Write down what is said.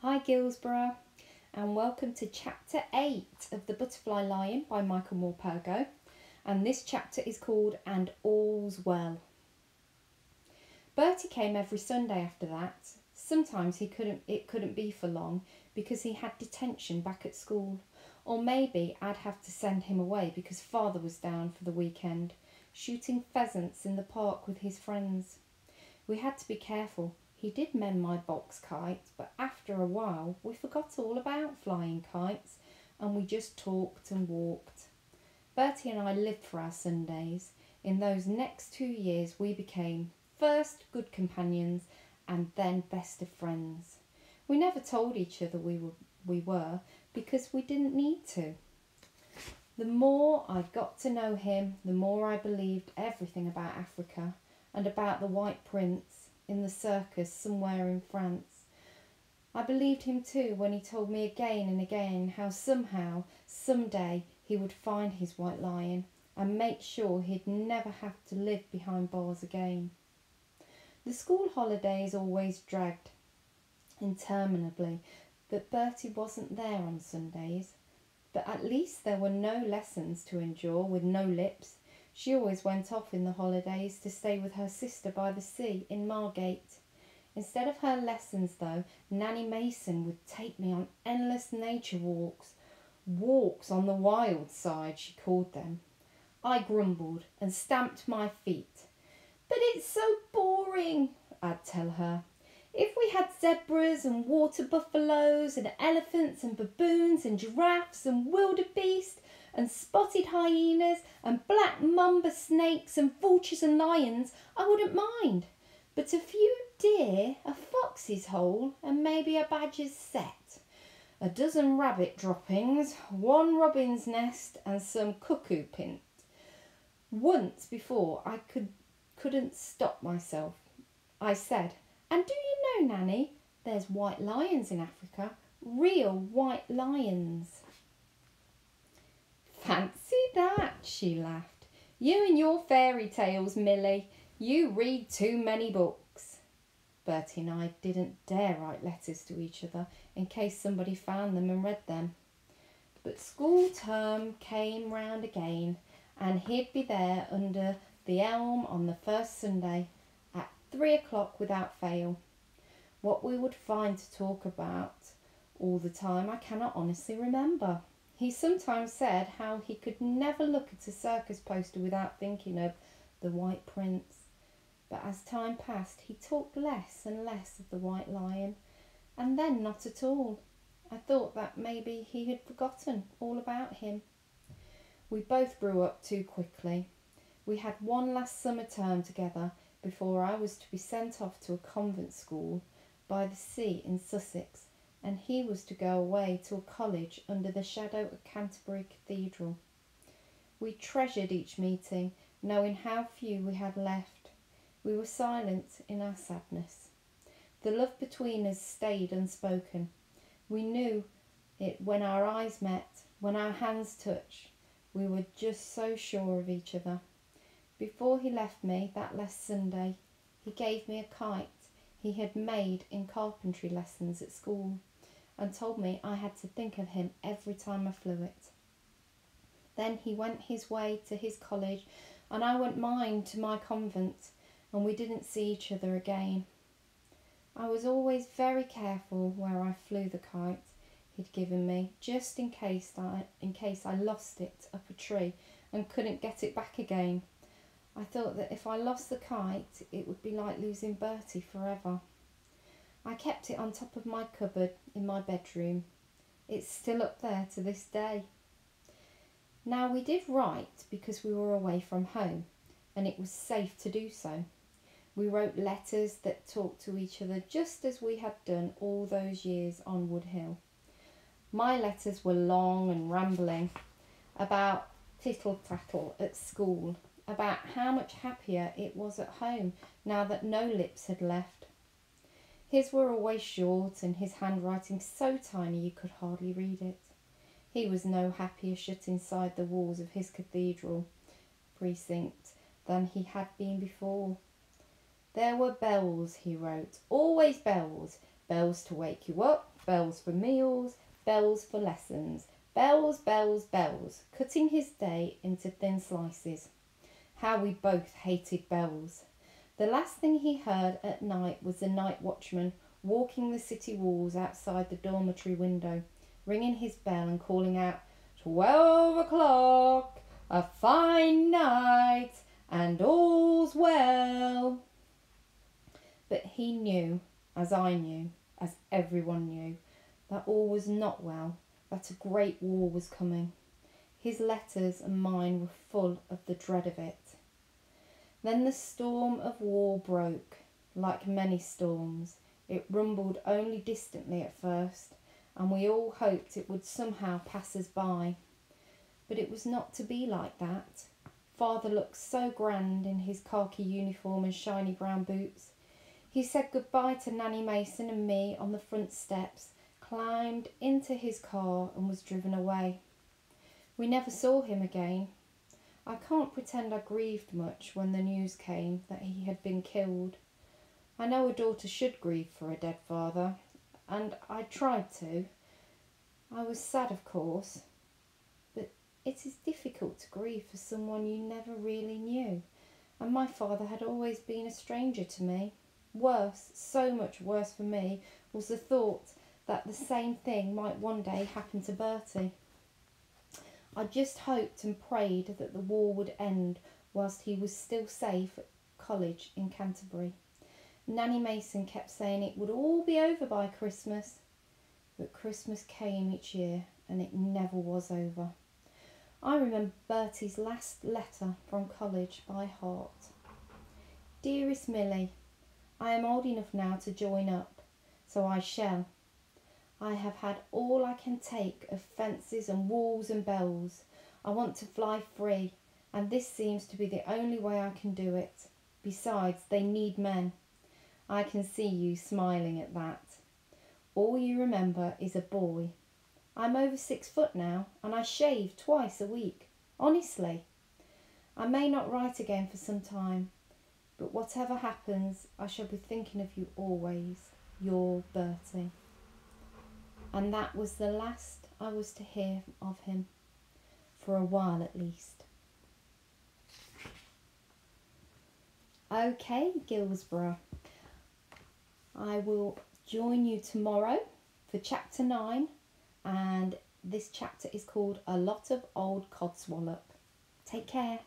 Hi Gilsborough, and welcome to chapter 8 of The Butterfly Lion by Michael Morpurgo, and this chapter is called And All's Well. Bertie came every Sunday after that. Sometimes it couldn't be for long because he had detention back at school, or maybe I'd have to send him away because father was down for the weekend, shooting pheasants in the park with his friends. We had to be careful. He did mend my box kite, but after a while we forgot all about flying kites and we just talked and walked. Bertie and I lived for our Sundays. In those next 2 years we became first good companions and then best of friends. We never told each other we were because we didn't need to. The more I got to know him, the more I believed everything about Africa and about the White Prince in the circus somewhere in France. I believed him too when he told me again and again how somehow, someday, he would find his white lion and make sure he'd never have to live behind bars again. The school holidays always dragged interminably, but Bertie wasn't there on Sundays. But at least there were no lessons to endure with no lips. She always went off in the holidays to stay with her sister by the sea in Margate. Instead of her lessons, though, Nanny Mason would take me on endless nature walks. Walks on the wild side, she called them. I grumbled and stamped my feet. But it's so boring, I'd tell her. If we had zebras and water buffaloes and elephants and baboons and giraffes and wildebeest and spotted hyenas and black mamba snakes and vultures and lions, I wouldn't mind. But a few deer, a fox's hole, and maybe a badger's set, a dozen rabbit droppings, one robin's nest, and some cuckoo pint. Once before I couldn't stop myself. I said, "And do you know, Nanny, there's white lions in Africa, real white lions." "Fancy that," she laughed. "You and your fairy tales, Millie. You read too many books." Bertie and I didn't dare write letters to each other in case somebody found them and read them. But school term came round again and he'd be there under the elm on the first Sunday at 3 o'clock without fail. What we would find to talk about all the time I cannot honestly remember. He sometimes said how he could never look at a circus poster without thinking of the White Prince. But as time passed, he talked less and less of the White Lion, and then not at all. I thought that maybe he had forgotten all about him. We both grew up too quickly. We had one last summer term together before I was to be sent off to a convent school by the sea in Sussex, and he was to go away to a college under the shadow of Canterbury Cathedral. We treasured each meeting, knowing how few we had left. We were silent in our sadness. The love between us stayed unspoken. We knew it when our eyes met, when our hands touched. We were just so sure of each other. Before he left me that last Sunday, he gave me a kite he had made in carpentry lessons at school and told me I had to think of him every time I flew it. Then he went his way to his college and I went mine to my convent, and we didn't see each other again. I was always very careful where I flew the kite he'd given me, just in case I lost it up a tree and couldn't get it back again. I thought that if I lost the kite, it would be like losing Bertie forever. I kept it on top of my cupboard in my bedroom. It's still up there to this day. Now, we did write because we were away from home, and it was safe to do so. We wrote letters that talked to each other just as we had done all those years on Wood Hill. My letters were long and rambling about tittle-tattle at school, about how much happier it was at home now that no lips had left. His were always short and his handwriting so tiny you could hardly read it. He was no happier shut inside the walls of his cathedral precinct than he had been before. There were bells, he wrote, always bells, bells to wake you up, Bells for meals, bells for lessons. Bells, bells, bells, cutting his day into thin slices. How we both hated bells. The last thing he heard at night was the night watchman walking the city walls outside the dormitory window, ringing his bell and calling out, 12 o'clock, a fine night, and all's well. But he knew, as I knew, as everyone knew, that all was not well, that a great war was coming. His letters and mine were full of the dread of it. Then the storm of war broke. Like many storms, it rumbled only distantly at first, and we all hoped it would somehow pass us by. But it was not to be like that. Father looked so grand in his khaki uniform and shiny brown boots. He said goodbye to Nanny Mason and me on the front steps, climbed into his car and was driven away. We never saw him again. I can't pretend I grieved much when the news came that he had been killed. I know a daughter should grieve for a dead father, and I tried to. I was sad, of course, but it is difficult to grieve for someone you never really knew, and my father had always been a stranger to me. Worse, so much worse for me, was the thought that the same thing might one day happen to Bertie. I just hoped and prayed that the war would end whilst he was still safe at college in Canterbury. Nanny Mason kept saying it would all be over by Christmas, but Christmas came each year and it never was over. I remember Bertie's last letter from college by heart. Dearest Millie, I am old enough now to join up, so I shall. I have had all I can take of fences and walls and bells. I want to fly free, and this seems to be the only way I can do it. Besides, they need men. I can see you smiling at that. All you remember is a boy. I'm over 6 foot now, and I shave twice a week. Honestly. I may not write again for some time, but whatever happens, I shall be thinking of you always. Your Bertie. And that was the last I was to hear of him, for a while at least. Okay, Guilsborough. I will join you tomorrow for chapter 9, and this chapter is called A Lot of Old Codswallop. Take care.